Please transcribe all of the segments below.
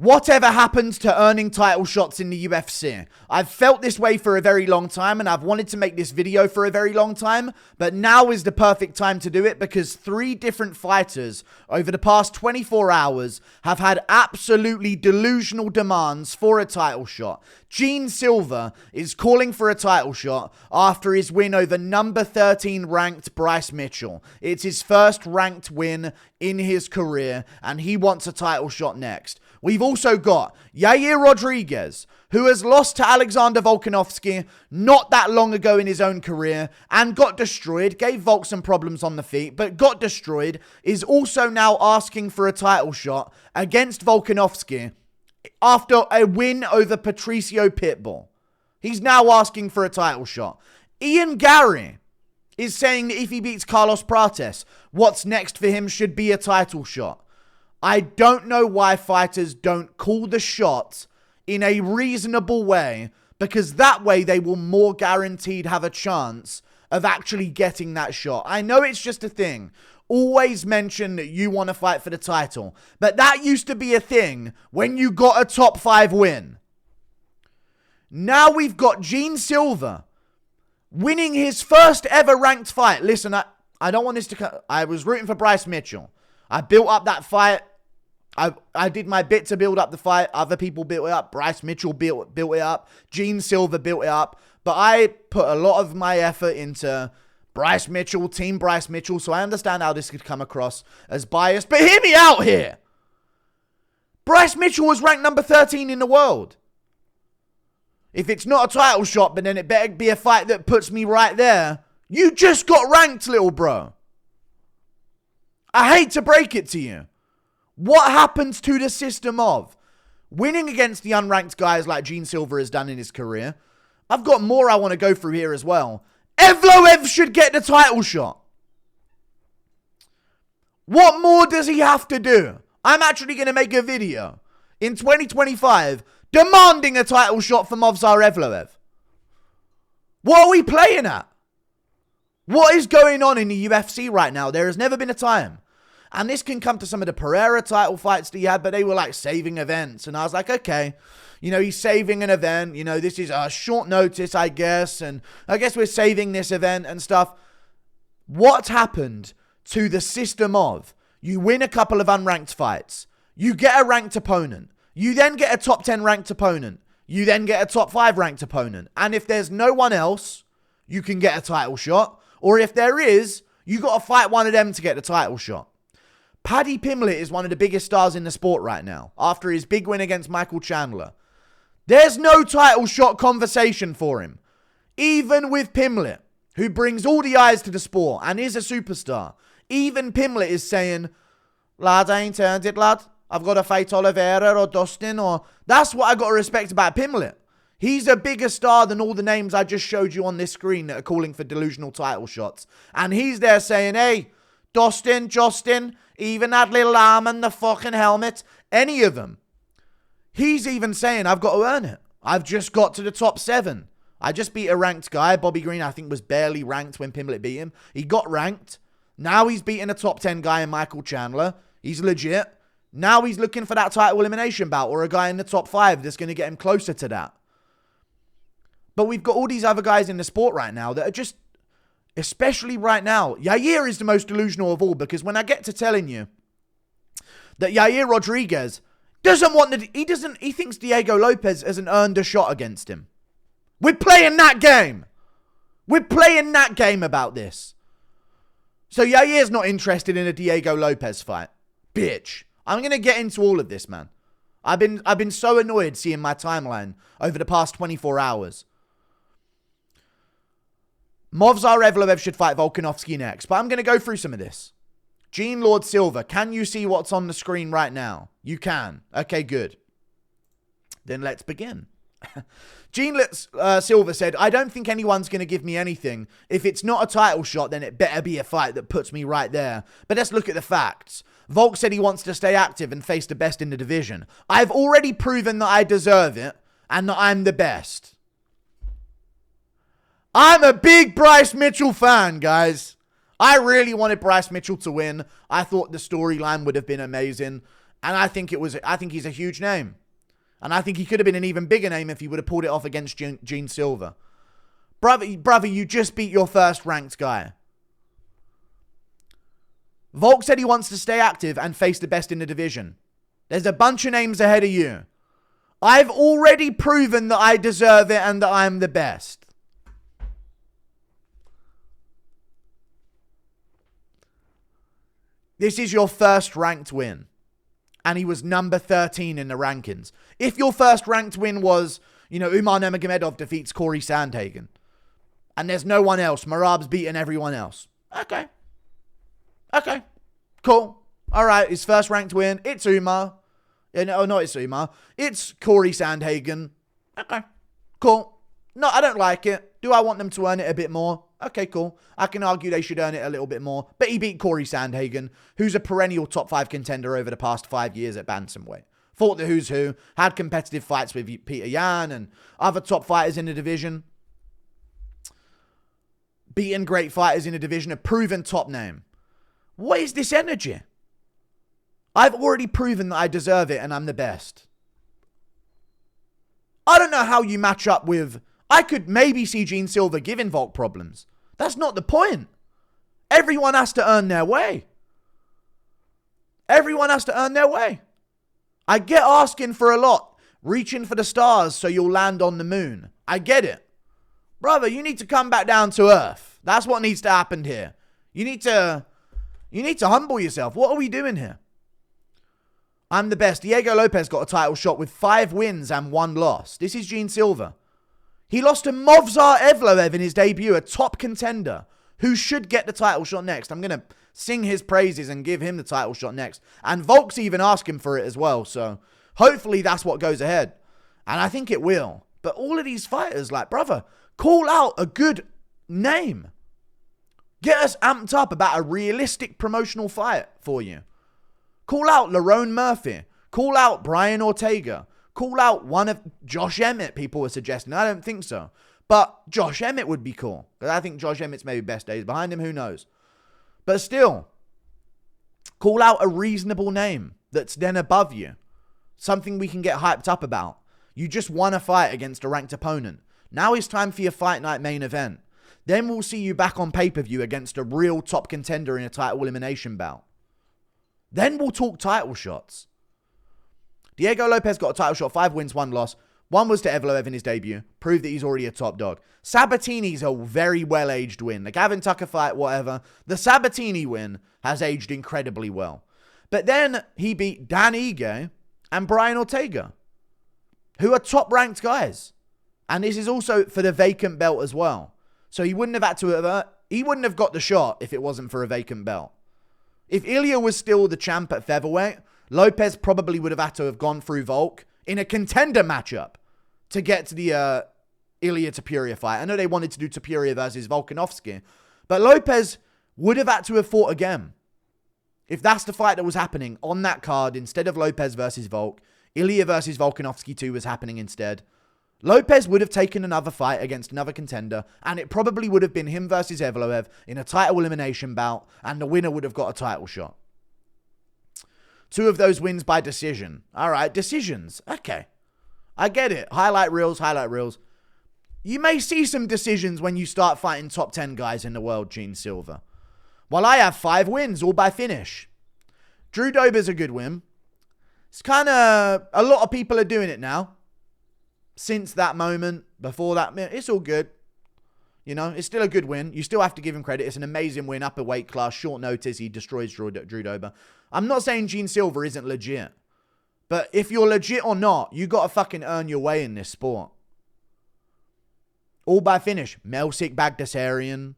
Whatever happens to earning title shots in the UFC? I've felt this way for a very long time, and I've wanted to make this video for a very long time, but now is the perfect time to do it because 3 different fighters over the past 24 hours have had absolutely delusional demands for a title shot. Gene Silva is calling for a title shot after his win over number 13 ranked Bryce Mitchell. It's his first ranked win in his career, and he wants a title shot next. We've also got Yair Rodriguez, who has lost to Alexander Volkanovski not that long ago in his own career and got destroyed, gave Volk some problems on the feet, but got destroyed, is also now asking for a title shot against Volkanovski after a win over Patricio Pitbull. He's now asking for a title shot. Garry is saying that if he beats Carlos Prates, what's next for him should be a title shot. I don't know why fighters don't call the shot in a reasonable way, because that way they will more guaranteed have a chance of actually getting that shot. I know it's just a thing. Always mention that you want to fight for the title, but that used to be a thing when you got a top 5 win. Now we've got Gene Silva winning his first ever ranked fight. Listen, I don't want this to... I was rooting for Bryce Mitchell. I built up that fight. I did my bit to build up the fight. Other people built it up. Bryce Mitchell built it up. Gene Silva built it up. But I put a lot of my effort into Bryce Mitchell, Team Bryce Mitchell. So I understand how this could come across as biased. But hear me out here. Bryce Mitchell was ranked number 13 in the world. If it's not a title shot, but then it better be a fight that puts me right there. You just got ranked, little bro. I hate to break it to you. What happens to the system of winning against the unranked guys like Gene Silva has done in his career? I've got more I want to go through here as well. Evloev should get the title shot. What more does he have to do? I'm actually going to make a video in 2025 demanding a title shot for Movsar Evloev. What are we playing at? What is going on in the UFC right now? There has never been a time. And this can come to some of the Pereira title fights that he had, but they were like saving events. And I was like, okay, you know, he's saving an event. You know, this is a short notice, I guess. And I guess we're saving this event and stuff. What happened to the system of you win a couple of unranked fights, you get a ranked opponent, you then get a top 10 ranked opponent, you then get a top 5 ranked opponent. And if there's no one else, you can get a title shot. Or if there is, you got to fight one of them to get the title shot. Paddy Pimblett is one of the biggest stars in the sport right now, after his big win against Michael Chandler. There's no title shot conversation for him. Even with Pimblett, who brings all the eyes to the sport and is a superstar, even Pimblett is saying, lad, I ain't turned it, lad. I've got to fight Oliveira or Dustin, or... That's what I got to respect about Pimblett. He's a bigger star than all the names I just showed you on this screen that are calling for delusional title shots. And he's there saying, hey, Dustin, Justin, even that little arm and the fucking helmet, any of them. He's even saying, I've got to earn it. I've just got to the top 7. I just beat a ranked guy. Bobby Green, I think, was barely ranked when Pimblett beat him. He got ranked. Now he's beating a top 10 guy in Michael Chandler. He's legit. Now he's looking for that title elimination bout or a guy in the top 5 that's going to get him closer to that. But we've got all these other guys in the sport right now that are just... Especially right now, Yair is the most delusional of all, because when I get to telling you that Yair Rodriguez he thinks Diego Lopes hasn't earned a shot against him. We're playing that game. We're playing that game about this. So Yair's not interested in a Diego Lopes fight. Bitch. I'm going to get into all of this, man. I've been so annoyed seeing my timeline over the past 24 hours. Movsar Evloev should fight Volkanovski next, but I'm going to go through some of this. Gene Lord Silva, can you see what's on the screen right now? You can. Okay, good. Then let's begin. Gene Silva said, I don't think anyone's going to give me anything. If it's not a title shot, then it better be a fight that puts me right there. But let's look at the facts. Volk said he wants to stay active and face the best in the division. I've already proven that I deserve it and that I'm the best. I'm a big Bryce Mitchell fan, guys. I really wanted Bryce Mitchell to win. I thought the storyline would have been amazing. And I think he's a huge name. And I think he could have been an even bigger name if he would have pulled it off against Gene Silva. Brother, you just beat your first ranked guy. Volk said he wants to stay active and face the best in the division. There's a bunch of names ahead of you. I've already proven that I deserve it and that I'm the best. This is your first ranked win. And he was number 13 in the rankings. If your first ranked win was, Umar Nurmagomedov defeats Corey Sandhagen, and there's no one else, Merab's beaten everyone else. Okay, cool. All right, his first ranked win, it's Umar. No, not it's Umar. It's Corey Sandhagen. Okay, cool. No, I don't like it. Do I want them to earn it a bit more? Okay, cool. I can argue they should earn it a little bit more. But he beat Corey Sandhagen, who's a perennial top 5 contender over the past 5 years at bantamweight. Fought the who's who, had competitive fights with Peter Yan and other top fighters in the division. Beaten great fighters in the division, a proven top name. What is this energy? I've already proven that I deserve it and I'm the best. I don't know how you match up with... I could maybe see Gene Silva giving Volk problems. That's not the point. Everyone has to earn their way. Everyone has to earn their way. I get asking for a lot. Reaching for the stars so you'll land on the moon. I get it. Brother, you need to come back down to earth. That's what needs to happen here. You need to humble yourself. What are we doing here? I'm the best. Diego Lopes got a title shot with 5 wins and 1 loss. This is Gene Silva. He lost to Movsar Evloev in his debut, a top contender who should get the title shot next. I'm going to sing his praises and give him the title shot next. And Volk's even asking for it as well. So hopefully that's what goes ahead. And I think it will. But all of these fighters, brother, call out a good name. Get us amped up about a realistic promotional fight for you. Call out Lerone Murphy. Call out Brian Ortega. Call out one of Josh Emmett, people were suggesting. I don't think so. But Josh Emmett would be cool. Because I think Josh Emmett's maybe best days behind him. Who knows? But still, call out a reasonable name that's then above you. Something we can get hyped up about. You just won a fight against a ranked opponent. Now it's time for your fight night main event. Then we'll see you back on pay-per-view against a real top contender in a title elimination bout. Then we'll talk title shots. Diego Lopes got a title shot, 5 wins, 1 loss. 1 was to Evloev in his debut. Proved that he's already a top dog. Sabatini's a very well-aged win. The Gavin Tucker fight, whatever. The Sabatini win has aged incredibly well. But then he beat Dan Ige and Brian Ortega, who are top-ranked guys. And this is also for the vacant belt as well. So he wouldn't have got the shot if it wasn't for a vacant belt. If Ilya was still the champ at featherweight, Lopes probably would have had to have gone through Volk in a contender matchup to get to the Ilya Topuria fight. I know they wanted to do Topuria versus Volkanovski, but Lopes would have had to have fought again. If that's the fight that was happening on that card, instead of Lopes versus Volk, Ilya versus Volkanovski 2 was happening instead. Lopes would have taken another fight against another contender, and it probably would have been him versus Evloev in a title elimination bout, and the winner would have got a title shot. 2 of those wins by decision. All right, decisions. Okay. I get it. Highlight reels. You may see some decisions when you start fighting top 10 guys in the world, Gene Silva. Well, I have 5 wins, all by finish. Drew Dober's a good win. It's kind of... A lot of people are doing it now. Since that moment, before that, it's all good. It's still a good win. You still have to give him credit. It's an amazing win, upper weight class, short notice. He destroys Drew Dober. I'm not saying Gene Silva isn't legit. But if you're legit or not, you got to fucking earn your way in this sport. All by finish. Melsik Bagdasarian.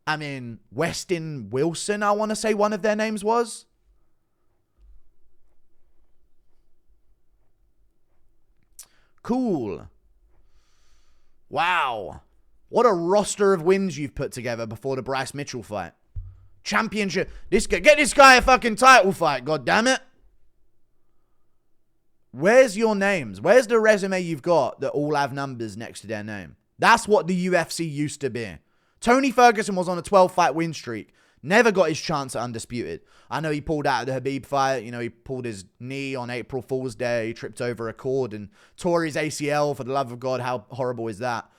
Westin Wilson, I want to say one of their names was. Cool. Wow. What a roster of wins you've put together before the Bryce Mitchell fight. Championship. Get this guy a fucking title fight, goddammit. Where's your names? Where's the resume you've got that all have numbers next to their name? That's what the UFC used to be. Tony Ferguson was on a 12-fight win streak. Never got his chance at undisputed. I know he pulled out of the Khabib fight. You know, he pulled his knee on April Fool's Day. He tripped over a cord and tore his ACL. For the love of God, how horrible is that?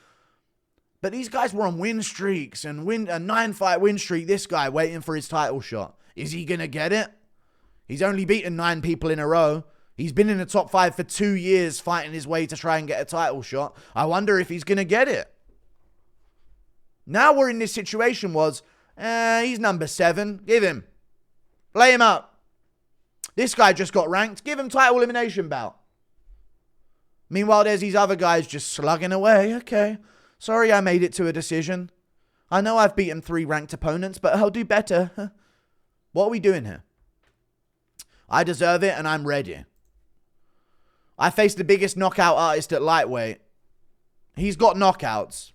But these guys were on win streaks and a 9-fight win streak. This guy waiting for his title shot. Is he going to get it? He's only beaten 9 people in a row. He's been in the top 5 for 2 years fighting his way to try and get a title shot. I wonder if he's going to get it. Now we're in this situation he's number 7. Give him. Lay him up. This guy just got ranked. Give him title elimination bout. Meanwhile, there's these other guys just slugging away. Okay. Sorry I made it to a decision. I know I've beaten 3 ranked opponents, but I'll do better. What are we doing here? I deserve it and I'm ready. I faced the biggest knockout artist at lightweight. He's got knockouts.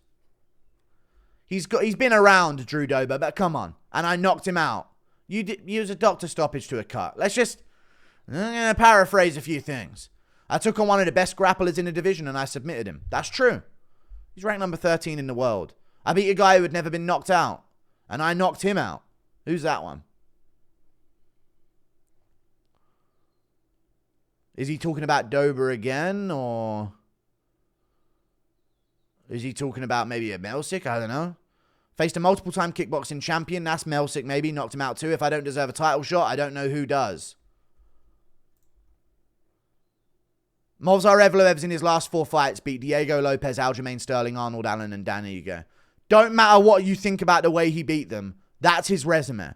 He's been around, Drew Dober, but come on. And I knocked him out. You use a doctor stoppage to a cut. Let's just paraphrase a few things. I took on one of the best grapplers in the division and I submitted him. That's true. He's ranked number 13 in the world. I beat a guy who had never been knocked out. And I knocked him out. Who's that one? Is he talking about Dober again? Or is he talking about maybe a Melsick? I don't know. Faced a multiple-time kickboxing champion. That's Melsick maybe. Knocked him out too. If I don't deserve a title shot, I don't know who does. Movsar Evloev's in his last 4 fights beat Diego Lopes, Aljamain Sterling, Arnold Allen, and Dan Ige. Don't matter what you think about the way he beat them. That's his resume.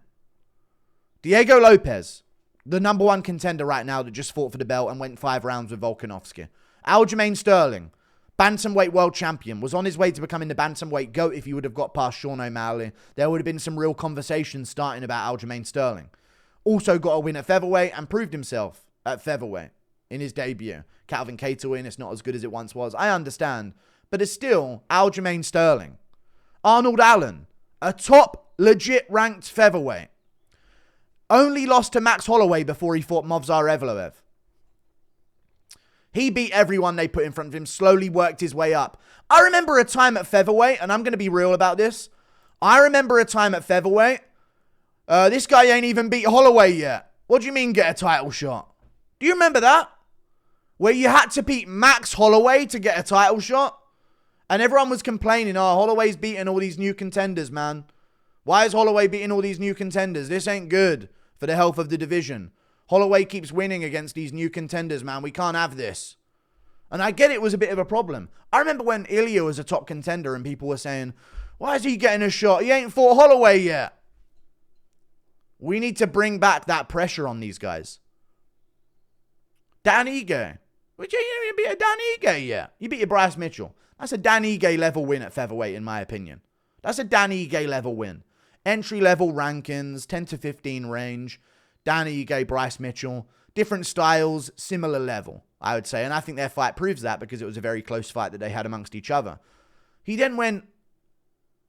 Diego Lopes, the number 1 contender right now that just fought for the belt and went 5 rounds with Volkanovski. Aljamain Sterling, bantamweight world champion, was on his way to becoming the bantamweight GOAT if he would have got past Sean O'Malley. There would have been some real conversations starting about Aljamain Sterling. Also got a win at featherweight and proved himself at featherweight in his debut. Calvin Cater win, it's not as good as it once was. I understand. But it's still Aljamain Sterling. Arnold Allen, a top legit ranked featherweight. Only lost to Max Holloway before he fought Movsar Evloev. He beat everyone they put in front of him, slowly worked his way up. I remember a time at featherweight, and I'm going to be real about this. I remember a time at featherweight. This guy ain't even beat Holloway yet. What do you mean get a title shot? Do you remember that? Where you had to beat Max Holloway to get a title shot? And everyone was complaining, Holloway's beating all these new contenders, man. Why is Holloway beating all these new contenders? This ain't good for the health of the division. Holloway keeps winning against these new contenders, man. We can't have this. And I get it was a bit of a problem. I remember when Ilya was a top contender and people were saying, why is he getting a shot? He ain't fought Holloway yet. We need to bring back that pressure on these guys. Dan Ige. Which you didn't even beat a Dan Ige yet. You beat a Bryce Mitchell. That's a Dan Ige level win at featherweight, in my opinion. That's a Dan Ige level win. Entry level rankings, 10 to 15 range. Dan Ige, Bryce Mitchell. Different styles, similar level, I would say. And I think their fight proves that because it was a very close fight that they had amongst each other. He then went...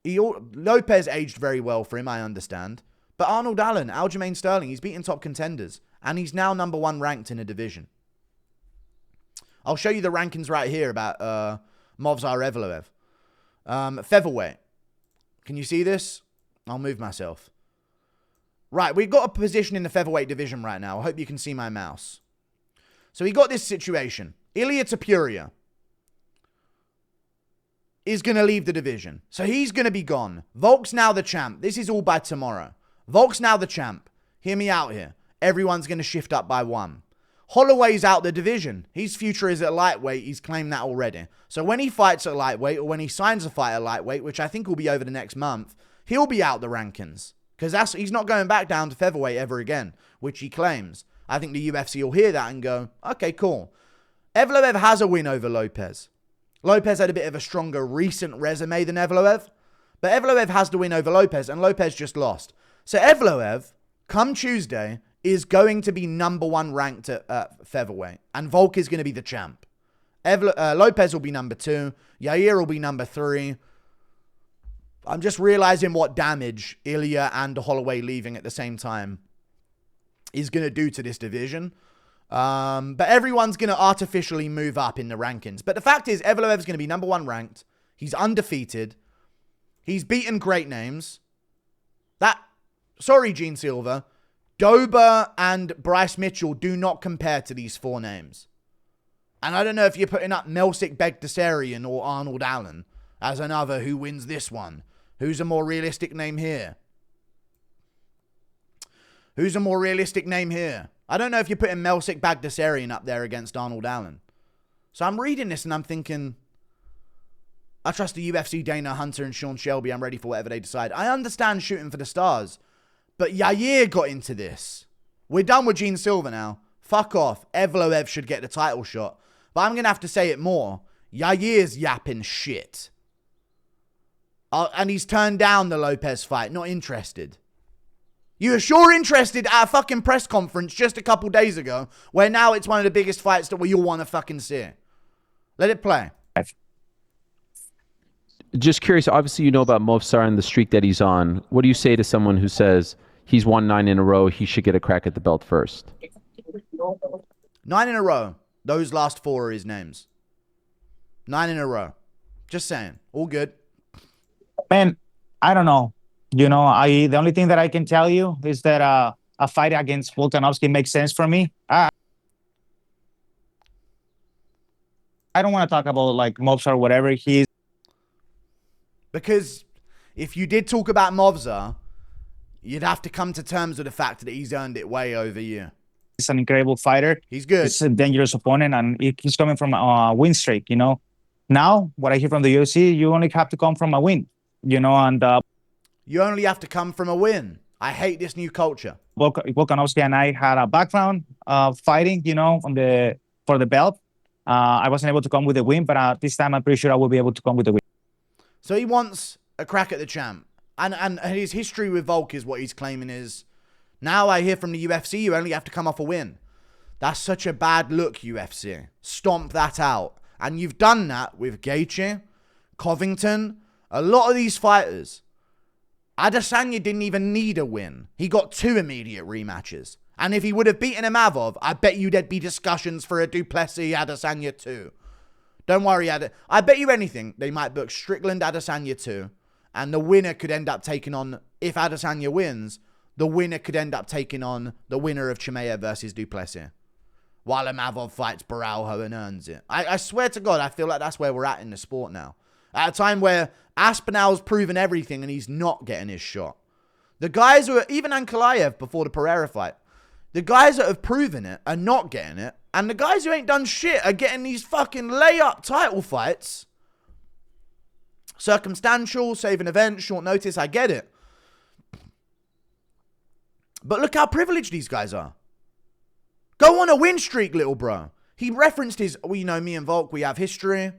Lopez aged very well for him, I understand. But Arnold Allen, Aljamain Sterling, he's beaten top contenders. And he's now number 1 ranked in a division. I'll show you the rankings right here about Movsar Evloev. Featherweight. Can you see this? I'll move myself. Right, we've got a position in the featherweight division right now. I hope you can see my mouse. So we got this situation. Ilia Topuria is going to leave the division. So he's going to be gone. Volk's now the champ. This is all by tomorrow. Volk's now the champ. Hear me out here. Everyone's going to shift up by 1. Holloway's out the division. His future is at lightweight. He's claimed that already. So when he fights at lightweight or when he signs a fight at lightweight, which I think will be over the next month, he'll be out the rankings. Because he's not going back down to featherweight ever again, which he claims. I think the UFC will hear that and go, okay, cool. Evloev has a win over Lopez. Lopez had a bit of a stronger recent resume than Evloev. But Evloev has the win over Lopez, and Lopez just lost. So Evloev, come Tuesday, is going to be number 1 ranked at featherweight. And Volk is going to be the champ. Lopez will be number 2. Yair will be number 3. I'm just realizing what damage Ilya and Holloway leaving at the same time is going to do to this division. But everyone's going to artificially move up in the rankings. But the fact is, Evloev's going to be number 1 ranked. He's undefeated. He's beaten great names. Sorry, Gene Silva. Dober and Bryce Mitchell do not compare to these 4 names. And I don't know if you're putting up Melsik Begdasarian or Arnold Allen as another who wins this one. Who's a more realistic name here? Who's a more realistic name here? I don't know if you're putting Melsik Bagdasarian up there against Arnold Allen. So I'm reading this and I'm thinking, I trust the UFC, Dana Hunter and Sean Shelby. I'm ready for whatever they decide. I understand shooting for the stars. But Yair got into this. We're done with Gene Silva now. Fuck off. Evloev should get the title shot. But I'm going to have to say it more. Yair's yapping shit. And he's turned down the Lopes fight. Not interested. You were sure interested at a fucking press conference just a couple days ago, where now it's one of the biggest fights that we all want to fucking see. Let it play. Just curious, obviously you know about Movsar and the streak that he's on. What do you say to someone who says he's won 9 in a row, he should get a crack at the belt first? 9 in a row. Those last 4 are his names. 9 in a row. Just saying. All good. Man, I don't know. You know, the only thing that I can tell you is that a fight against Volkanovski makes sense for me. I don't want to talk about like Mobs or whatever. He's because if you did talk about Movsar, you'd have to come to terms with the fact that he's earned it way over you. He's an incredible fighter. He's good. He's a dangerous opponent, and he's coming from a win streak, you know. Now, what I hear from the UFC, you only have to come from a win, you know, and you only have to come from a win. I hate this new culture. Volkanovski and I had a background fighting, you know, for the belt. I wasn't able to come with a win, but this time I'm pretty sure I will be able to come with a win. So he wants a crack at the champ. And his history with Volk is what he's claiming is, now I hear from the UFC, you only have to come off a win. That's such a bad look, UFC. Stomp that out. And you've done that with Gaethje, Covington, a lot of these fighters. Adesanya didn't even need a win. He got 2 immediate rematches. And if he would have beaten Imavov, I bet you there'd be discussions for a Duplessis Adesanya 2. Don't worry, I bet you anything, they might book Strickland Adesanya 2. And the winner could end up taking on, if Adesanya wins, the winner could end up taking on the winner of Chimaev versus Duplessis. While Imavov fights Baralho and earns it. I swear to God, I feel like that's where we're at in the sport now. At a time where Aspinall's proven everything and he's not getting his shot. The guys who are, even Ankalaev before the Pereira fight, the guys that have proven it are not getting it. And the guys who ain't done shit are getting these fucking layup title fights. Circumstantial, save an event, short notice, I get it. But look how privileged these guys are. Go on a win streak, little bro. He referenced his, well, you know, me and Volk, we have history.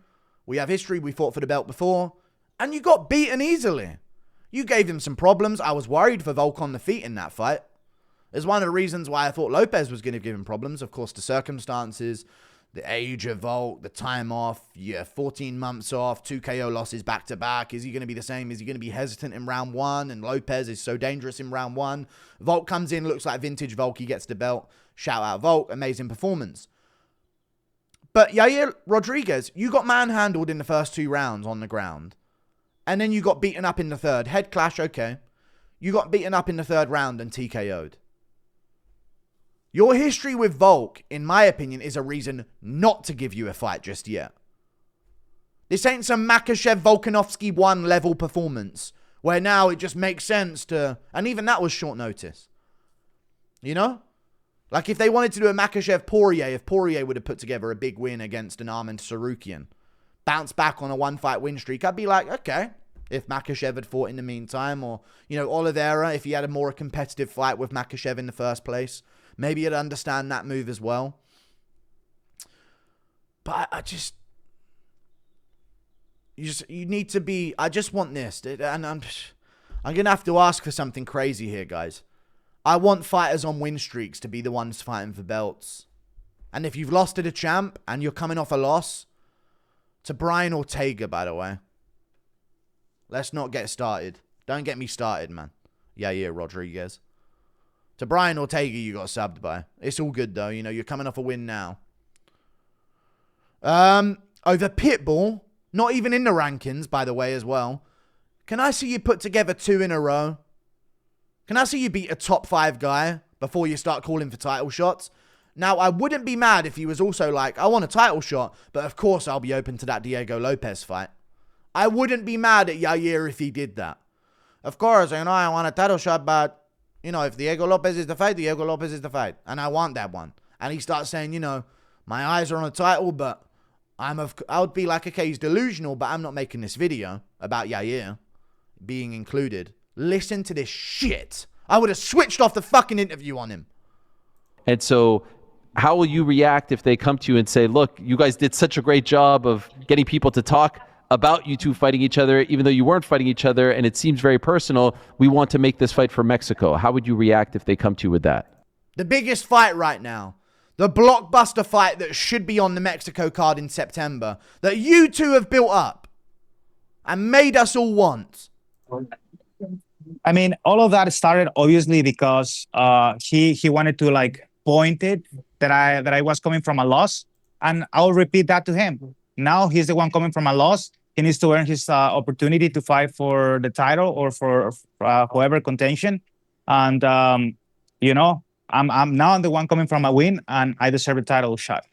We have history, we fought for the belt before. And you got beaten easily. You gave him some problems. I was worried for Volk on the feet in that fight. It's one of the reasons why I thought Lopes was going to give him problems. Of course, the circumstances, the age of Volk, the time off, 14 months off, 2 KO losses back to back. Is he going to be the same? Is he going to be hesitant in round 1? And Lopes is so dangerous in round 1. Volk comes in, looks like vintage Volk. He gets the belt. Shout out Volk. Amazing performance. But Yair Rodriguez, you got manhandled in the first 2 rounds on the ground. And then you got beaten up in the 3rd. Head clash, okay. You got beaten up in the 3rd round and TKO'd. Your history with Volk, in my opinion, is a reason not to give you a fight just yet. This ain't some Makhachev-Volkanovski 1 level performance, where now it just makes sense to... And even that was short notice. You know? Like if they wanted to do a Makhachev-Poirier, if Poirier would have put together a big win against an Arman Sarukian, bounce back on a 1-fight win streak, I'd be like, okay. If Makhachev had fought in the meantime, or, you know, Oliveira, if he had a more competitive fight with Makhachev in the first place, maybe you'd understand that move as well. But you need to be, I just want this. And I'm going to have to ask for something crazy here, guys. I want fighters on win streaks to be the ones fighting for belts. And if you've lost to the champ and you're coming off a loss, to Brian Ortega, by the way. Let's not get started. Don't get me started, man. Yair Rodriguez. To Brian Ortega, you got subbed by. It's all good, though. You know, you're coming off a win now. Over Pitbull. Not even in the rankings, by the way, as well. Can I see you put together 2 in a row? Can I see you beat a top 5 guy before you start calling for title shots? Now, I wouldn't be mad if he was also like, I want a title shot, but of course I'll be open to that Diego Lopes fight. I wouldn't be mad at Yair if he did that. Of course, I want a title shot, but, if Diego Lopes is the fight, Diego Lopes is the fight. And I want that one. And he starts saying, my eyes are on a title, but I would be like, okay, he's delusional, but I'm not making this video about Yair being included. Listen to this shit. I would have switched off the fucking interview on him. And so how will you react if they come to you and say, look, you guys did such a great job of getting people to talk about you two fighting each other, even though you weren't fighting each other, and it seems very personal. We want to make this fight for Mexico. How would you react if they come to you with that? The biggest fight right now, the blockbuster fight that should be on the Mexico card in September, that you two have built up and made us all want. I mean, all of that started obviously because he wanted to point it that I was coming from a loss, and I'll repeat that to him. Now he's the one coming from a loss. He needs to earn his opportunity to fight for the title or for whoever contention. And I'm now the one coming from a win, and I deserve a title shot.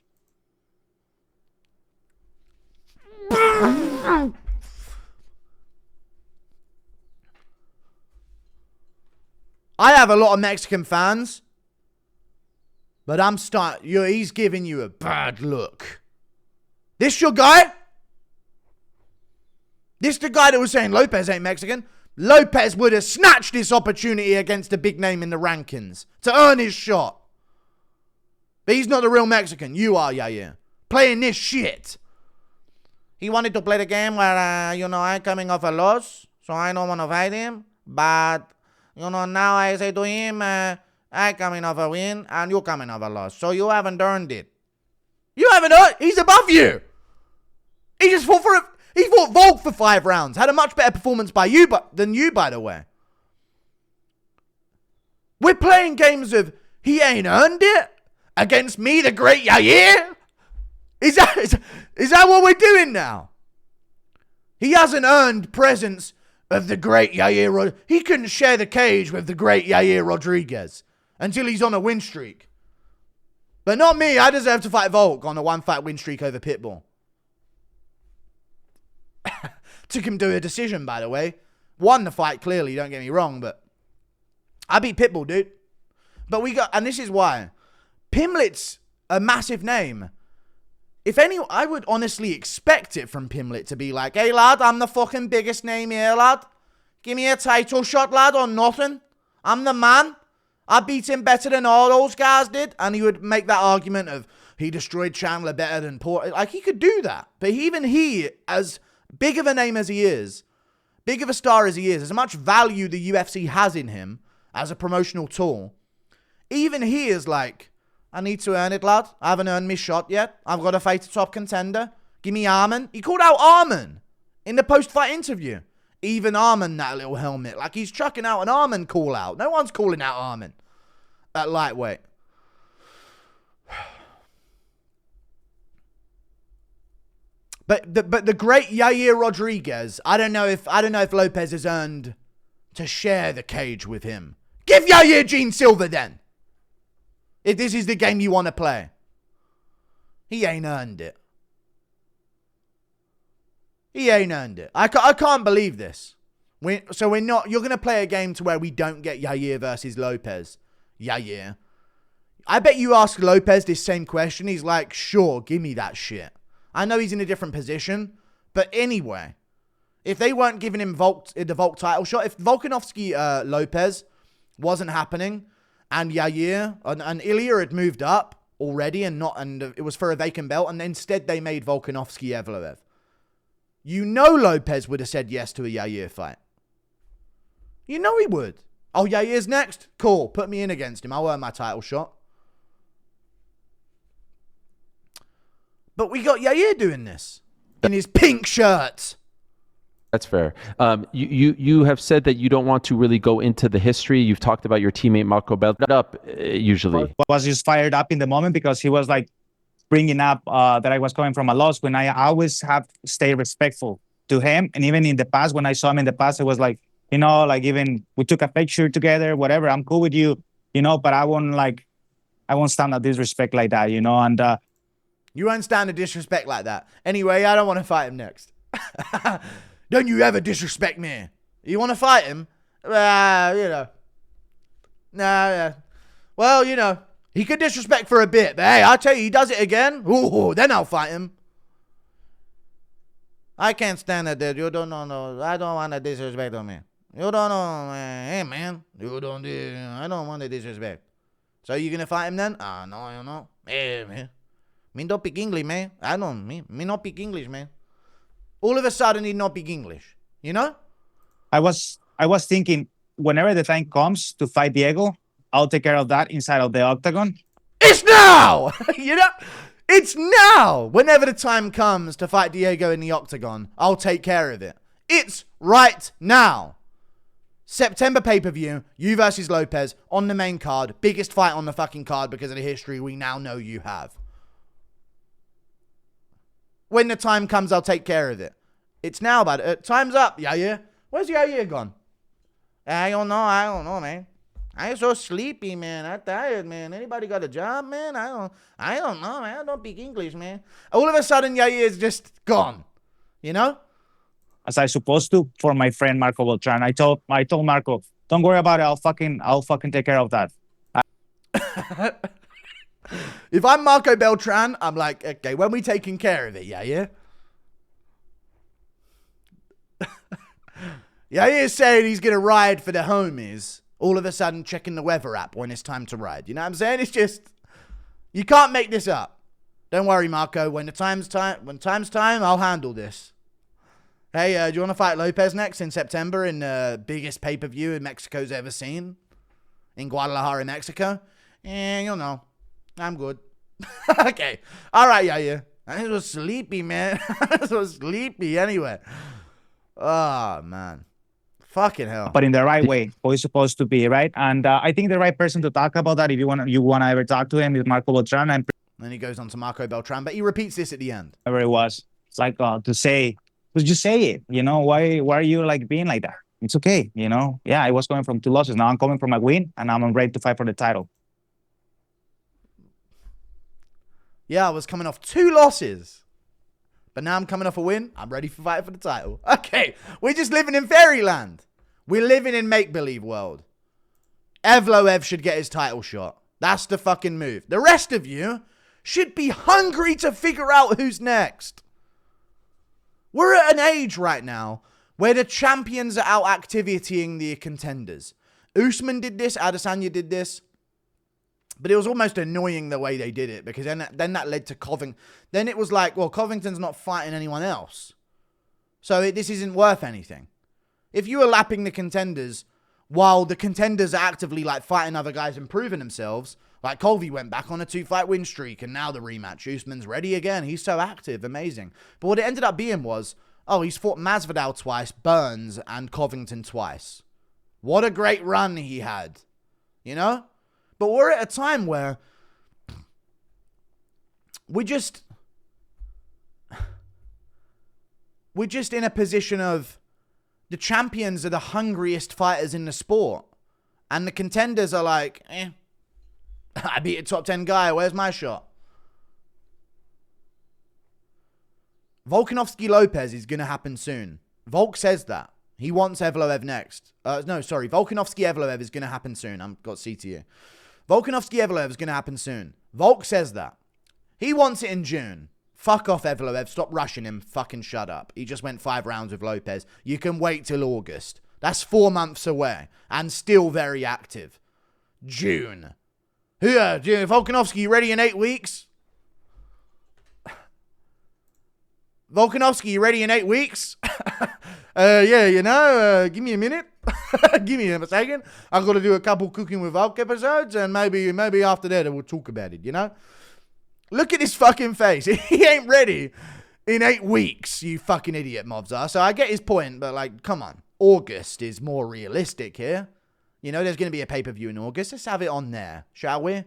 I have a lot of Mexican fans, but he's giving you a bad look. This your guy? This the guy that was saying Lopes ain't Mexican? Lopes would have snatched this opportunity against a big name in the rankings to earn his shot. But he's not the real Mexican. You are, Yair. Playing this shit. He wanted to play the game where, I'm coming off a loss, so I don't want to fight him. But, now I say to him, I coming off a win and you coming off a loss. So you haven't earned it. You haven't earned it. He's above you. He fought Volk for 5 rounds. Had a much better performance than you, by the way. We're playing games of he ain't earned it against me, the great Yair. Is that what we're doing now? He hasn't earned presence of the great Yair. He couldn't share the cage with the great Yair Rodriguez until he's on a win streak. But not me. I deserve to fight Volk on a 1-fight win streak over Pitbull. Took him to a decision, by the way. Won the fight, clearly, don't get me wrong, but I beat Pitbull, dude. But and this is why. Pimlet's a massive name. I would honestly expect it from Pimlet to be like, hey, lad, I'm the fucking biggest name here, lad. Give me a title shot, lad, or nothing. I'm the man. I beat him better than all those guys did. And he would make that argument of he destroyed Chandler better than Porter. Like, he could do that. But even he, as big of a name as he is, big of a star as he is, as much value the UFC has in him as a promotional tool, even he is like, I need to earn it, lad. I haven't earned my shot yet. I've got to fight a top contender. Give me Arman. He called out Arman in the post-fight interview. Even Arman, that little helmet. Like, he's chucking out an Arman call out. No one's calling out Arman at lightweight. But the great Yair Rodriguez, I don't know if Lopes has earned to share the cage with him. Give Yair Gene Silva then. If this is the game you want to play. He ain't earned it. He ain't earned it. I can't believe this. You're going to play a game to where we don't get Yair versus Lopes. Yair. I bet you ask Lopes this same question. He's like, sure, give me that shit. I know he's in a different position, but anyway, if they weren't giving him the Volk title shot, if Volkanovski Lopes wasn't happening, and Yair and Ilya had moved up already, and it was for a vacant belt, and instead they made Volkanovski Evloev, Lopes would have said yes to a Yair fight. He would. Oh, Yair's next? Cool. Put me in against him. I'll earn my title shot. But we got Yair doing this in his pink shirt. That's fair. You have said that you don't want to really go into the history. You've talked about your teammate Marco Beltrán usually. I was just fired up in the moment because he was like bringing up that I was coming from a loss when I always have stayed respectful to him. And even in the past, when I saw him in the past, I was like, You know, like even we took a picture together, whatever. I'm cool with you, you know, but I won't stand a disrespect like that, you know. And You won't stand a disrespect like that. Anyway, I don't want to fight him next. Don't you ever disrespect me. You want to fight him? You know. Nah, yeah. Well, you know, he could disrespect for a bit, but hey, I'll tell you, he does it again. Ooh, then I'll fight him. I can't stand that, dude. You don't know. No, I don't want to disrespect on me. You don't know, man. Hey, man. I don't want to disrespect. So you gonna fight him then? Ah, no, you know. Hey, man. Me don't speak English, man. I don't. Me not speak English, man. All of a sudden, he not speak English. You know? I was thinking, whenever the time comes to fight Diego, I'll take care of that inside of the octagon. It's now! You know? It's now! Whenever the time comes to fight Diego in the octagon, I'll take care of it. It's right now. September pay-per-view, you versus Lopez on the main card. Biggest fight on the fucking card because of the history we now know you have. When the time comes, I'll take care of it. It's now, bud. Time's up, Yair. Where's Yair gone? I don't know, man. I'm so sleepy, man. I'm tired, man. Anybody got a job, man? I don't know, man. I don't speak English, man. All of a sudden, Yair is just gone. You know? As I supposed to for my friend Marco Beltran. I told Marco, don't worry about it. I'll fucking take care of that. If I'm Marco Beltran, I'm like, okay, when we taking care of it, yeah? Yair's saying he's going to ride for the homies. All of a sudden checking the weather app when it's time to ride. You know what I'm saying? It's just, you can't make this up. Don't worry, Marco. When time's time, I'll handle this. Hey, do you want to fight Lopez next in September in the biggest pay-per-view Mexico's ever seen? In Guadalajara, Mexico? You know. I'm good. Okay. All right, Yair. I was sleepy, man. I was sleepy anyway. Oh, man. Fucking hell. But in the right way, how it's supposed to be, right? And I think the right person to talk about that, if you want to ever talk to him, is Marco Beltran. And then he goes on to Marco Beltran, but he repeats this at the end. Whatever it was, it's like to say, just say it. You know, why are you like being like that? It's okay. You know, yeah, I was coming from 2 losses. Now I'm coming from a win, and I'm ready to fight for the title. Yeah, I was coming off 2 losses. But now I'm coming off a win. I'm ready for fight for the title. Okay, we're just living in fairyland. We're living in make-believe world. Evloev should get his title shot. That's the fucking move. The rest of you should be hungry to figure out who's next. We're at an age right now where the champions are out activitying the contenders. Usman did this. Adesanya did this. But it was almost annoying the way they did it, because then that led to Covington. Then it was like, well, Covington's not fighting anyone else. So this isn't worth anything. If you were lapping the contenders while the contenders are actively like fighting other guys and proving themselves, like Colby went back on a 2-fight win streak and now the rematch. Usman's ready again. He's so active. Amazing. But what it ended up being was, oh, he's fought Masvidal twice, Burns, and Covington twice. What a great run he had. You know? But we're at a time where we're just in a position of the champions are the hungriest fighters in the sport. And the contenders are like, I beat a top 10 guy. Where's my shot? Volkanovski Lopez is going to happen soon. Volk says that. He wants Evloev next. Volkanovski Evloev is going to happen soon. I've got CTU. Volkanovski Evloev is going to happen soon. Volk says that. He wants it in June. Fuck off, Evloev. Stop rushing him. Fucking shut up. He just went 5 rounds with Lopez. You can wait till August. That's 4 months away. And still very active. June. Volkanovski, you ready in 8 weeks? Volkanovski, you ready in 8 weeks? Give me a minute. Give me a second. I've got to do a couple Cooking with Volk episodes, and maybe after that we'll talk about it, you know? Look at his fucking face. He ain't ready in 8 weeks, you fucking idiot, Mobzar. So I get his point, but like, come on. August is more realistic here. You know, there's going to be a pay-per-view in August. Let's have it on there, shall we? What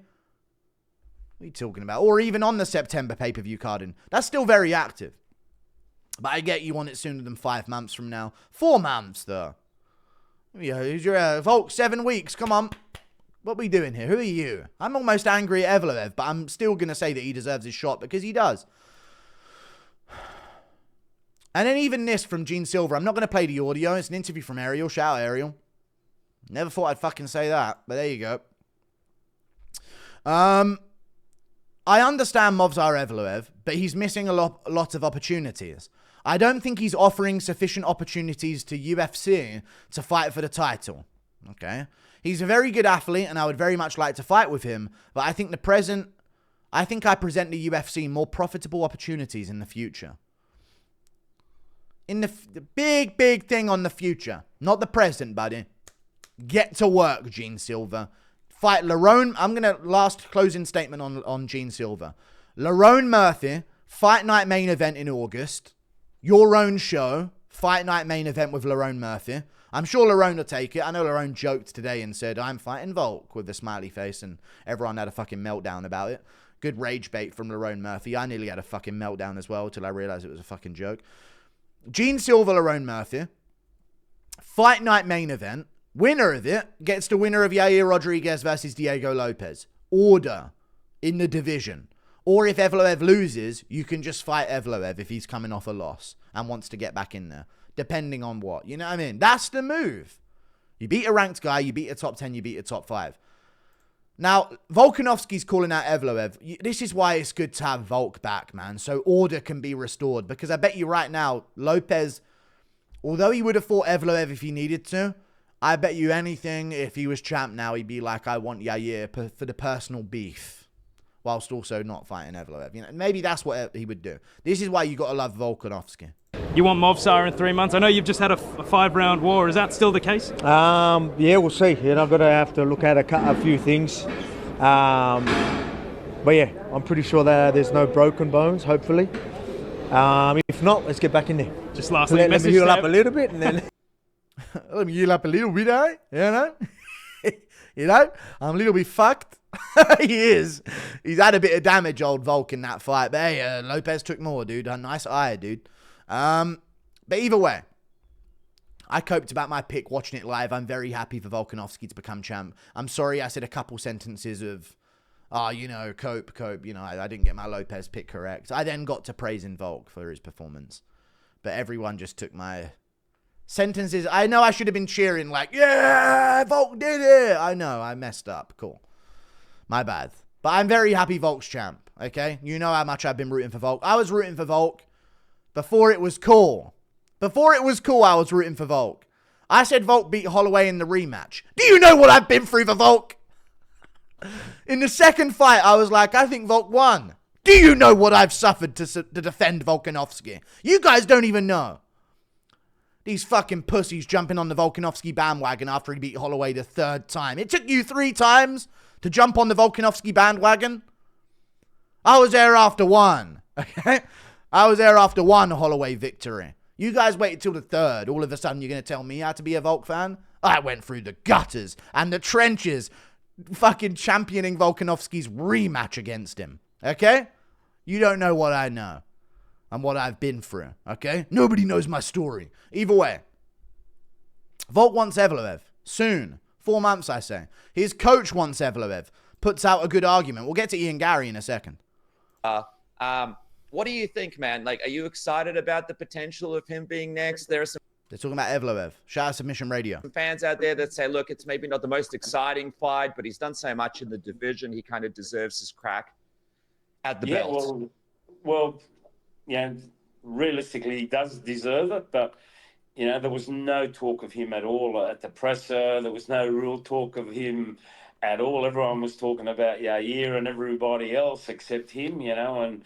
are you talking about? Or even on the September pay-per-view card. And that's still very active. But I get you want it sooner than 5 months from now. 4 months, though. Who's your Volk? 7 weeks. Come on. What are we doing here? Who are you? I'm almost angry at Evloev, but I'm still going to say that he deserves his shot because he does. And then even this from Gene Silva. I'm not going to play the audio. It's an interview from Ariel. Shout out, Ariel. Never thought I'd fucking say that, but there you go. I understand Movsar Evloev, but he's missing a lot of opportunities. I don't think he's offering sufficient opportunities to UFC to fight for the title. Okay? He's a very good athlete, and I would very much like to fight with him, but I think I present the UFC more profitable opportunities in the future. In the big thing on the future. Not the present, buddy. Get to work, Gene Silva. Fight Lerone. I'm going to last closing statement on Gene Silva. Lerone Murphy, fight night main event in August. Your own show. Fight night main event with Lerone Murphy. I'm sure Lerone will take it. I know Lerone joked today and said, I'm fighting Volk with a smiley face, and everyone had a fucking meltdown about it. Good rage bait from Lerone Murphy. I nearly had a fucking meltdown as well till I realized it was a fucking joke. Gene Silva, Lerone Murphy. Fight night main event. Winner of it gets the winner of Yair Rodriguez versus Diego Lopes. Order in the division. Or if Evloev loses, you can just fight Evloev if he's coming off a loss and wants to get back in there. Depending on what. You know what I mean? That's the move. You beat a ranked guy, you beat a top 10, you beat a top 5. Now, Volkanovski's calling out Evloev. This is why it's good to have Volk back, man. So order can be restored. Because I bet you right now, Lopes, although he would have fought Evloev if he needed to, I bet you anything, if he was champ now, he'd be like, I want Yair for the personal beef. Whilst also not fighting Evloev. You know, maybe that's what he would do. This is why you got to love Volkanovski. You want Movsar in 3 months? I know you've just had a 5-round war. Is that still the case? Yeah, we'll see. You know, I've got to have to look at a few things. But yeah, I'm pretty sure that there's no broken bones, hopefully. If not, let's get back in there. Just lastly, let me heal up a little bit and then... Let me heal up a little bit, eh? You know? You know? I'm a little bit fucked. He is. He's had a bit of damage, old Volk, in that fight. But hey, Lopes took more, dude. A nice eye, dude. But either way, I coped about my pick watching it live. I'm very happy for Volkanovski to become champ. I'm sorry I said a couple sentences of, you know, cope. You know, I didn't get my Lopes pick correct. I then got to praising Volk for his performance. But everyone just took my sentences. I know I should have been cheering like, yeah, Volk did it. I know, I messed up. Cool. My bad. But I'm very happy Volk's champ, okay? You know how much I've been rooting for Volk. I was rooting for Volk before it was cool. Before it was cool, I was rooting for Volk. I said Volk beat Holloway in the rematch. Do you know what I've been through for Volk? In the second fight, I was like, I think Volk won. Do you know what I've suffered to defend Volkanovski? You guys don't even know. These fucking pussies jumping on the Volkanovski bandwagon after he beat Holloway the 3rd time. It took you 3 times to jump on the Volkanovski bandwagon? I was there after 1, okay? I was there after 1 Holloway victory. You guys waited till the 3rd. All of a sudden, you're going to tell me how to be a Volk fan? I went through the gutters and the trenches fucking championing Volkanovski's rematch against him, okay? You don't know what I know and what I've been through, okay? Nobody knows my story. Either way, Volk wants Evloev soon. 4 months, I say. His coach wants Evloev. Puts out a good argument. We'll get to Ian Garry in a second. What do you think, man? Like, are you excited about the potential of him being next? There are some They're talking about Evloev. Shout out Submission Radio. fans out there that say, look, it's maybe not the most exciting fight, but he's done so much in the division. He kind of deserves his crack at the belt. Well, yeah, realistically, he does deserve it, but you know, there was no talk of him at all at the presser. There was no real talk of him at all. Everyone was talking about Yair and everybody else except him, you know. And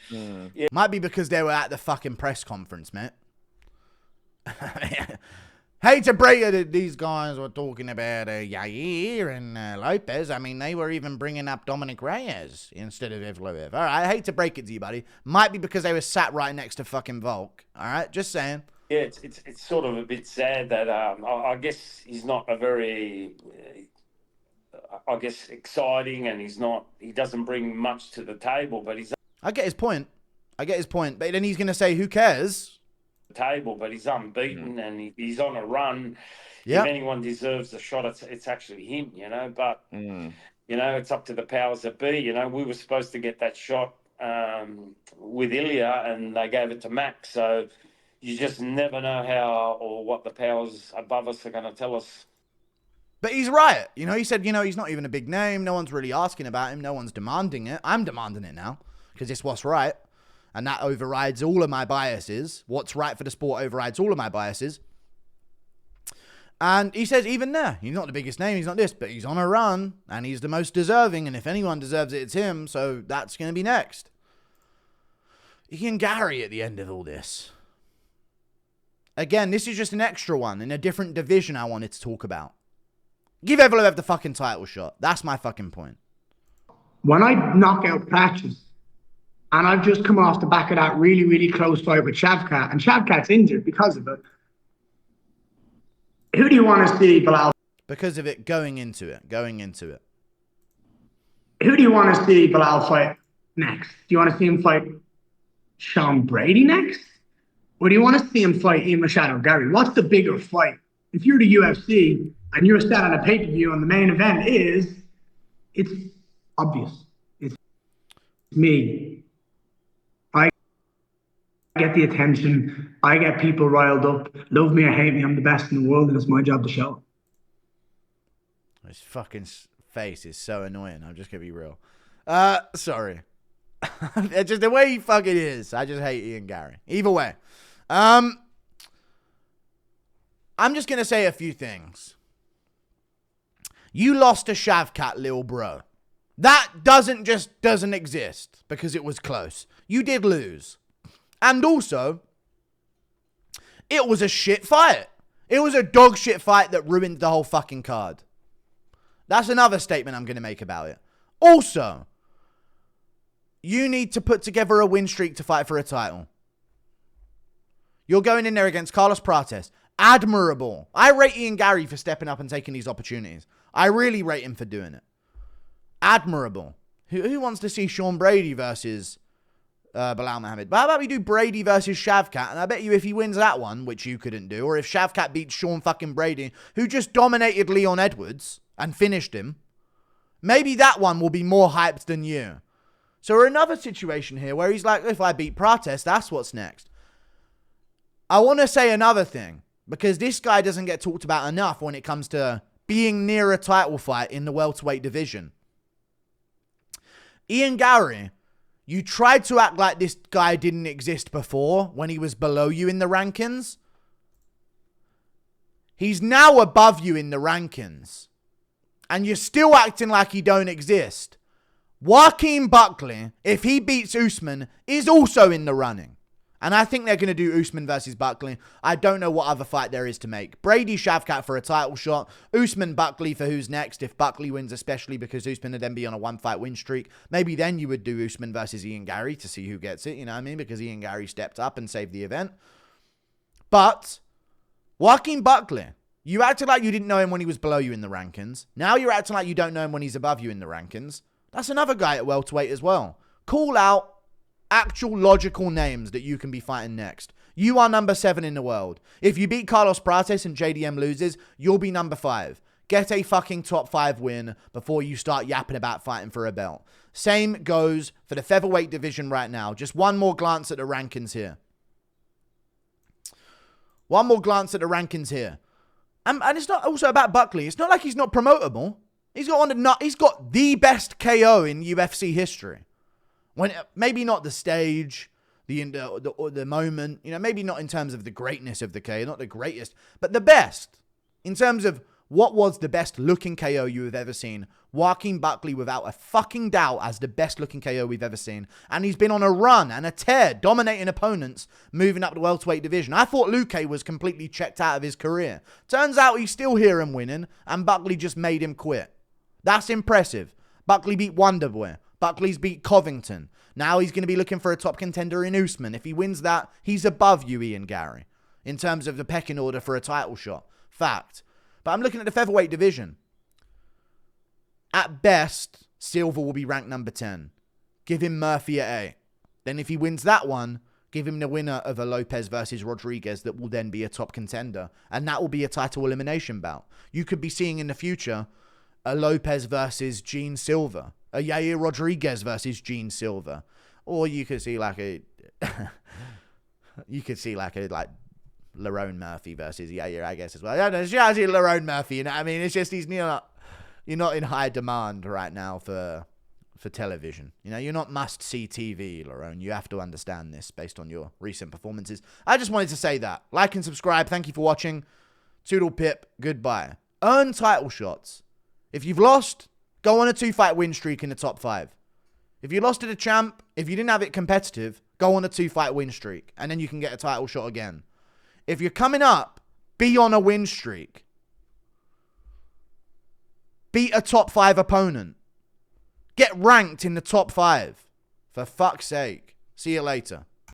yeah. Might be because they were at the fucking press conference, mate. Hate to break it that these guys were talking about Yair and Lopes. I mean, they were even bringing up Dominic Reyes instead of Evloev. All right, I hate to break it to you, buddy. Might be because they were sat right next to fucking Volk. All right, just saying. Yeah, it's sort of a bit sad that I guess he's not a very, I guess, exciting, and he doesn't bring much to the table. But I get his point. But then he's gonna say, "Who cares?" But he's unbeaten and he's on a run. Yeah. if anyone deserves a shot, it's actually him, you know. But you know, it's up to the powers that be. You know, we were supposed to get that shot with Ilya, and they gave it to Max. So you just never know how or what the powers above us are going to tell us. But he's right. You know, he said, you know, he's not even a big name. No one's really asking about him. No one's demanding it. I'm demanding it now because it's what's right. And that overrides all of my biases. What's right for the sport overrides all of my biases. And he says even there, he's not the biggest name. He's not this, but he's on a run and he's the most deserving. And if anyone deserves it, it's him. So that's going to be next. Ian Garry at the end of all this. Again, this is just an extra one in a different division I wanted to talk about. Give Evloev the fucking title shot. That's my fucking point. When I knock out Prates, and I've just come off the back of that really, really close fight with Shavkat, and Shavkat's injured because of it. Who do you want to see, Bilal? Because of it, going into it. Who do you want to see Bilal fight next? Do you want to see him fight Sean Brady next? Or do you want to see him fight Ian Machado Garry? What's the bigger fight? If you're the UFC and you're set on a pay-per-view and the main event it's obvious. It's me. I get the attention. I get people riled up. Love me or hate me, I'm the best in the world, and it's my job to show. His fucking face is so annoying. I'm just going to be real. Sorry. It's just the way he fucking is. I just hate Ian Garry. Either way. I'm just going to say a few things. You lost to Shavkat, lil bro. That doesn't exist because it was close. You did lose. And also, it was a shit fight. It was a dog shit fight that ruined the whole fucking card. That's another statement I'm going to make about it. Also, you need to put together a win streak to fight for a title. You're going in there against Carlos Prates. Admirable. I rate Ian Garry for stepping up and taking these opportunities. I really rate him for doing it. Admirable. Who wants to see Sean Brady versus Bilal Muhammad? But how about we do Brady versus Shavkat? And I bet you if he wins that one, which you couldn't do, or if Shavkat beats Sean fucking Brady, who just dominated Leon Edwards and finished him, maybe that one will be more hyped than you. So we're in another situation here where he's like, if I beat Prates, that's what's next. I want to say another thing, because this guy doesn't get talked about enough when it comes to being near a title fight in the welterweight division. Ian Garry, you tried to act like this guy didn't exist before when he was below you in the rankings. He's now above you in the rankings. And you're still acting like he don't exist. Joaquin Buckley, if he beats Usman, is also in the running. And I think they're going to do Usman versus Buckley. I don't know what other fight there is to make. Brady Shavkat for a title shot. Usman Buckley for who's next. If Buckley wins, especially because Usman would then be on a one-fight win streak. Maybe then you would do Usman versus Ian Garry to see who gets it. You know what I mean? Because Ian Garry stepped up and saved the event. But Joaquin Buckley, you acted like you didn't know him when he was below you in the rankings. Now you're acting like you don't know him when he's above you in the rankings. That's another guy at welterweight as well. Call out actual logical names that you can be fighting next. You are number 7 in the world. If you beat Carlos Prates and JDM loses, you'll be number 5. Get a fucking top 5 win before you start yapping about fighting for a belt. Same goes for the featherweight division right now. Just one more glance at the rankings here. And it's not also about Buckley. It's not like he's not promotable. He's got the best KO in UFC history. When maybe not the stage, the moment, you know, maybe not in terms of the greatness of the KO, not the greatest, but the best in terms of what was the best looking KO you have ever seen. Joaquin Buckley, without a fucking doubt, as the best looking KO we've ever seen, and he's been on a run and a tear, dominating opponents, moving up the welterweight division. I thought Luque was completely checked out of his career. Turns out he's still here and winning, and Buckley just made him quit. That's impressive. Buckley beat Wonderboy. Buckley's beat Covington. Now he's going to be looking for a top contender in Usman. If he wins that, he's above you, Ian Garry, in terms of the pecking order for a title shot. Fact. But I'm looking at the featherweight division. At best, Silva will be ranked number 10. Give him Murphy at 8. Then if he wins that one, Give him the winner of a Lopes versus Rodriguez that will then be a top contender. And that will be a title elimination bout. You could be seeing in the future a Lopes versus Gene Silva. A Yair Rodriguez versus Gene Silva. Or you could see like a... you could see like Lerone Murphy versus Yair, I guess, as well. I don't know. It's just Lerone Murphy, you know what I mean? It's just you're not in high demand right now for television. You know, you're not must-see TV, Lerone. You have to understand this based on your recent performances. I just wanted to say that. Like and subscribe. Thank you for watching. Toodle pip. Goodbye. Earn title shots. If you've lost, go on a 2-fight win streak in the top 5. If you lost to the champ, if you didn't have it competitive, go on a 2-fight win streak, and then you can get a title shot again. If you're coming up, be on a win streak. Beat a top 5 opponent. Get ranked in the top 5. For fuck's sake. See you later.